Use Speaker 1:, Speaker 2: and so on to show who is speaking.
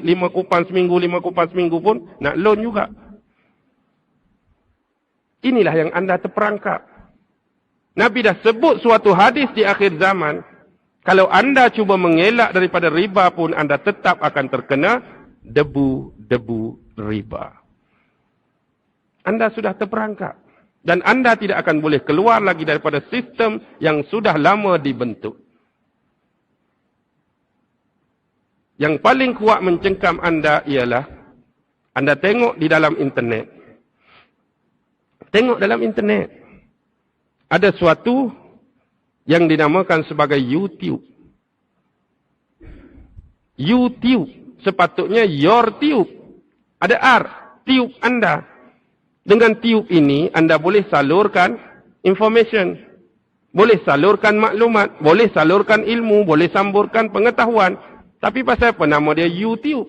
Speaker 1: 5 kupang seminggu pun nak loan juga. Inilah yang anda terperangkap. Nabi dah sebut suatu hadis di akhir zaman. Kalau anda cuba mengelak daripada riba pun, anda tetap akan terkena debu-debu riba. Anda sudah terperangkap. Dan anda tidak akan boleh keluar lagi daripada sistem yang sudah lama dibentuk. Yang paling kuat mencengkam anda ialah, anda tengok di dalam internet. Tengok dalam internet. Ada suatu yang dinamakan sebagai YouTube. YouTube. Sepatutnya your tube. Ada R. Tube anda. Dengan tube ini, anda boleh salurkan information. Boleh salurkan maklumat. Boleh salurkan ilmu. Boleh samburkan pengetahuan. Tapi pasal apa nama dia YouTube?